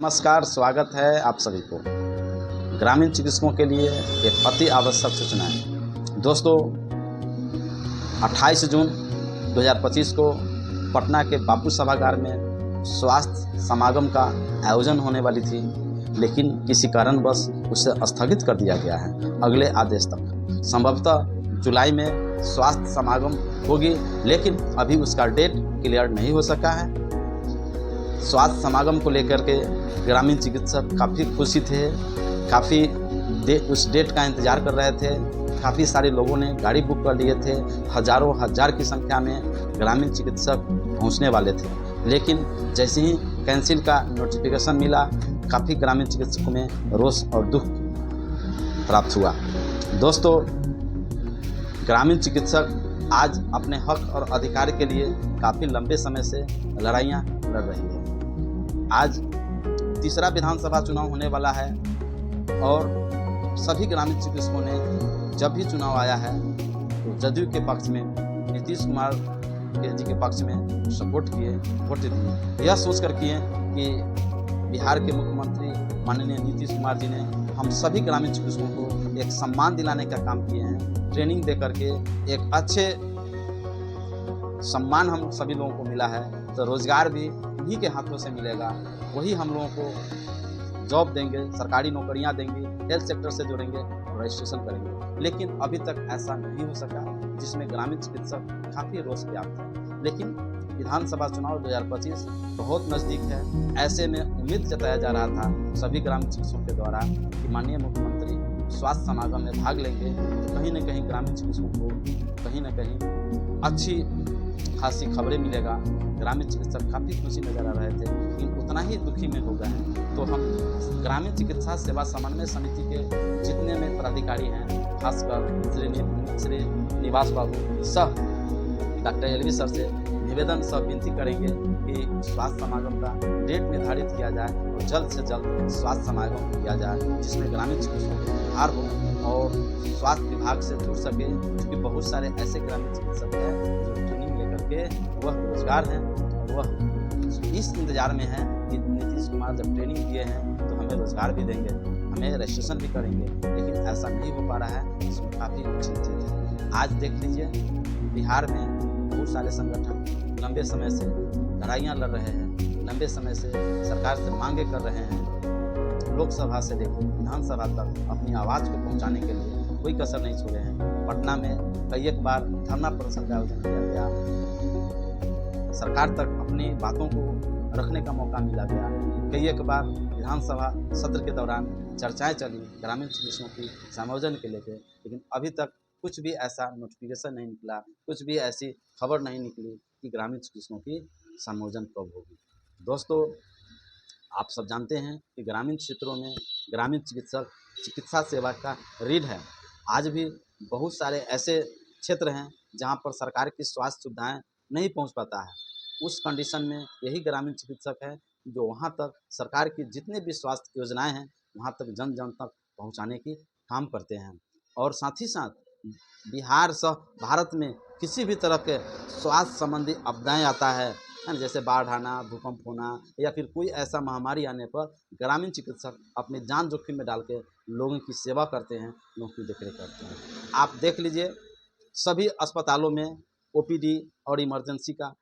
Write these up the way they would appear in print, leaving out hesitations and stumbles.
नमस्कार, स्वागत है आप सभी को। ग्रामीण चिकित्सकों के लिए एक अति आवश्यक सूचना है। दोस्तों, 28 जून 2025 को पटना के बापू सभागार में स्वास्थ्य समागम का आयोजन होने वाली थी, लेकिन किसी कारणवश उसे स्थगित कर दिया गया है अगले आदेश तक। संभवतः जुलाई में स्वास्थ्य समागम होगी, लेकिन अभी उसका डेट क्लियर नहीं हो सका है। स्वास्थ्य समागम को लेकर के ग्रामीण चिकित्सक काफ़ी खुशी थे, काफ़ी उस डेट का इंतज़ार कर रहे थे। काफ़ी सारे लोगों ने गाड़ी बुक कर लिए थे। हज़ारों हजार की संख्या में ग्रामीण चिकित्सक पहुंचने वाले थे, लेकिन जैसे ही कैंसिल का नोटिफिकेशन मिला, काफ़ी ग्रामीण चिकित्सकों में रोष और दुख प्राप्त हुआ। दोस्तों, ग्रामीण चिकित्सक आज अपने हक और अधिकार के लिए काफ़ी लंबे समय से लड़ाइयाँ लड़ रही है। आज तीसरा विधानसभा चुनाव होने वाला है और सभी ग्रामीण चिकित्सकों ने जब भी चुनाव आया है तो जदयू के पक्ष में, नीतीश कुमार जी के पक्ष में सपोर्ट किए, वोट दिए। यह सोच कर किए कि बिहार के मुख्यमंत्री माननीय नीतीश कुमार जी ने हम सभी ग्रामीण चिकित्सकों को एक सम्मान दिलाने का काम किए हैं। ट्रेनिंग दे करके एक अच्छे सम्मान हम सभी लोगों को मिला है, तो रोजगार भी उन्हीं के हाथों से मिलेगा। वही हम लोगों को जॉब देंगे, सरकारी नौकरियां देंगे, हेल्थ सेक्टर से जुड़ेंगे और रजिस्ट्रेशन करेंगे। लेकिन अभी तक ऐसा नहीं हो सका, जिसमें ग्रामीण चिकित्सक काफ़ी रोष व्याप्त है। लेकिन विधानसभा चुनाव 2025 बहुत नज़दीक है। ऐसे में उम्मीद जताया जा रहा था सभी ग्रामीण चिकित्सकों के द्वारा कि माननीय मुख्यमंत्री स्वास्थ्य समागम में भाग लेंगे, तो कहीं न कहीं ग्रामीण चिकित्सकों को कहीं न कहीं अच्छी खासी खबरें मिलेगा। ग्रामीण चिकित्सक काफ़ी खुशी नजर आ रहे थे, लेकिन उतना ही दुखी में हो गए हैं। तो हम ग्रामीण चिकित्सा सेवा समन्वय समिति के जितने में पदाधिकारी हैं, खासकर श्री निवास बाबू सह डॉक्टर एलवी सर से निवेदन सह विनती करेंगे कि स्वास्थ्य समागम का डेट निर्धारित किया जाए और जल्द से जल्द स्वास्थ्य समागम किया जाए, जिसमें ग्रामीण चिकित्सकों को सुधार हो और स्वास्थ्य विभाग से जुड़ सके, क्योंकि बहुत सारे ऐसे ग्रामीण चिकित्सक हैं जो ट्रेनिंग लेकर के वह रोजगार हैं और वह इस इंतजार में हैं कि नीतीश कुमार जब ट्रेनिंग दिए हैं तो हमें रोजगार भी देंगे, हमें रजिस्ट्रेशन भी करेंगे, लेकिन ऐसा नहीं हो पा रहा है। इसमें काफ़ी चिंतित है। आज देख लीजिए, बिहार में बहुत सारे संगठन लंबे समय से लड़ाइयाँ लड़ रहे हैं, लंबे समय से सरकार से मांगे कर रहे हैं। लोकसभा से लेकर विधानसभा तक अपनी आवाज़ को पहुंचाने के लिए कोई कसर नहीं छोड़े हैं। पटना में कई एक बार धरना प्रदर्शन का आयोजन किया गया, सरकार तक अपनी बातों को रखने का मौका मिला गया। कई एक बार विधानसभा सत्र के दौरान चर्चाएं चली ग्रामीण चिकित्सकों की समायोजन के लेकर, लेकिन अभी तक कुछ भी ऐसा नोटिफिकेशन नहीं निकला, कुछ भी ऐसी खबर नहीं निकली कि ग्रामीण चिकित्सकों की समायोजन कब होगी। दोस्तों, आप सब जानते हैं कि ग्रामीण क्षेत्रों में ग्रामीण चिकित्सक चिकित्सा सेवा का रीढ़ है। आज भी बहुत सारे ऐसे क्षेत्र हैं जहां पर सरकार की स्वास्थ्य सुविधाएं नहीं पहुंच पाता है। उस कंडीशन में यही ग्रामीण चिकित्सक है जो वहां तक सरकार की जितनी भी स्वास्थ्य योजनाएं हैं वहां तक जन जन तक पहुंचाने की काम करते हैं। और साथ ही साथ बिहार सह भारत में किसी भी तरह के स्वास्थ्य संबंधी आपदाएं आता है ना, जैसे बाढ़ आना, भूकंप होना या फिर कोई ऐसा महामारी आने पर ग्रामीण चिकित्सक अपनी जान जोखिम में डाल के लोगों की सेवा करते हैं, लोगों की देखरेख करते हैं। आप देख लीजिए, सभी अस्पतालों में ओपीडी और इमरजेंसी का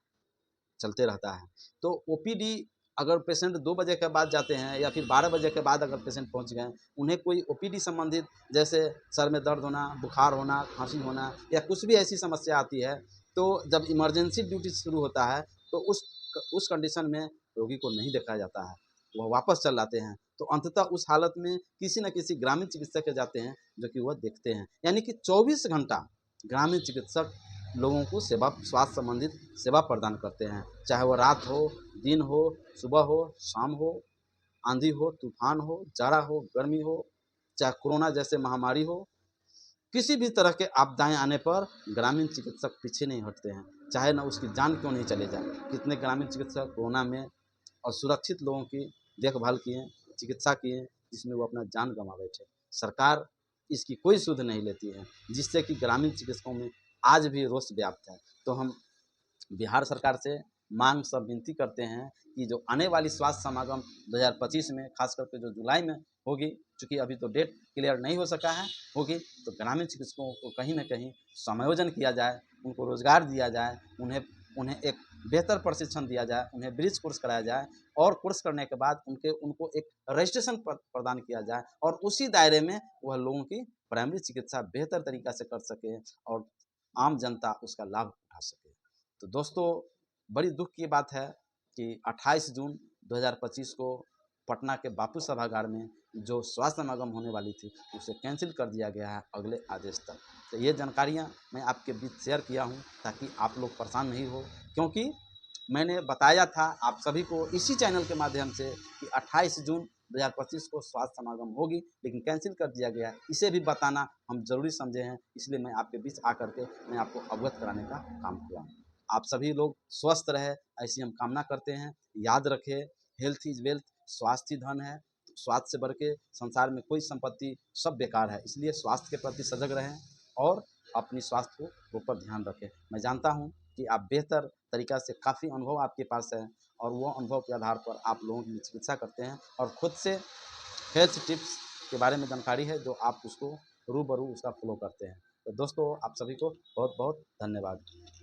चलते रहता है। तो ओपीडी अगर पेशेंट 2 बजे के बाद जाते हैं या फिर 12 बजे के बाद अगर पेशेंट पहुंच गए, उन्हें कोई ओपीडी संबंधित जैसे सर में दर्द होना, बुखार होना, खांसी होना या कुछ भी ऐसी समस्या आती है, तो जब इमरजेंसी ड्यूटी शुरू होता है तो उस कंडीशन में रोगी को नहीं देखा जाता है, वह वापस चल आते हैं। तो अंततः उस हालत में किसी न किसी ग्रामीण चिकित्सक के जाते हैं जो कि वह देखते हैं। यानी कि 24 घंटा ग्रामीण चिकित्सक लोगों को सेवा, स्वास्थ्य संबंधित सेवा प्रदान करते हैं, चाहे वो रात हो, दिन हो, सुबह हो, शाम हो, आंधी हो, तूफान हो, जाड़ा हो, गर्मी हो, चाहे कोरोना जैसे महामारी हो, किसी भी तरह के आपदाएं आने पर ग्रामीण चिकित्सक पीछे नहीं हटते हैं, चाहे ना उसकी जान क्यों नहीं चले जाए। कितने ग्रामीण चिकित्सक कोरोना में असुरक्षित लोगों की देखभाल किए, चिकित्सा किए, जिसमें वो अपना जान गंवा बैठे। सरकार इसकी कोई सुध नहीं लेती है, जिससे कि ग्रामीण चिकित्सकों में आज भी रोष व्याप्त है। तो हम बिहार सरकार से मांग सब विनती करते हैं कि जो आने वाली स्वास्थ्य समागम 2025 में खास करके जो जुलाई में होगी, चूँकि अभी तो डेट क्लियर नहीं हो सका है, होगी तो ग्रामीण चिकित्सकों को कहीं न कहीं समायोजन किया जाए, उनको रोज़गार दिया जाए, उन्हें एक बेहतर प्रशिक्षण दिया जाए, उन्हें ब्रिज कोर्स कराया जाए और कोर्स करने के बाद उनको एक रजिस्ट्रेशन प्रदान किया जाए और उसी दायरे में वह लोगों की प्राइमरी चिकित्सा बेहतर तरीक़ा से कर सके और आम जनता उसका लाभ उठा सके। तो दोस्तों, बड़ी दुःख की बात है कि 28 जून 2025 को पटना के बापू सभागार में जो स्वास्थ्य समागम होने वाली थी, उसे कैंसिल कर दिया गया है अगले आदेश तक। तो ये जानकारियाँ मैं आपके बीच शेयर किया हूँ ताकि आप लोग परेशान नहीं हो, क्योंकि मैंने बताया था आप सभी को इसी चैनल के माध्यम से कि 28 जून 2025 को स्वास्थ्य समागम होगी, लेकिन कैंसिल कर दिया गया है। इसे भी बताना हम ज़रूरी समझे हैं, इसलिए मैं आपके बीच आकर के मैं आपको अवगत कराने का काम किया हूँ। आप सभी लोग स्वस्थ रहें, ऐसी हम कामना करते हैं। याद रखें, हेल्थ इज़ वेल्थ, स्वास्थ्य ही धन है। स्वास्थ्य से बढ़ के संसार में कोई संपत्ति, सब बेकार है। इसलिए स्वास्थ्य के प्रति सजग रहें और अपनी स्वास्थ्य को ऊपर ध्यान रखें। मैं जानता हूँ कि आप बेहतर तरीक़ा से काफ़ी अनुभव आपके पास है और वो अनुभव के आधार पर आप लोगों की चिकित्सा करते हैं और खुद से हेल्थ टिप्स के बारे में जानकारी है जो आप उसको रूबरू उसका फॉलो करते हैं। तो दोस्तों, आप सभी को बहुत-बहुत धन्यवाद।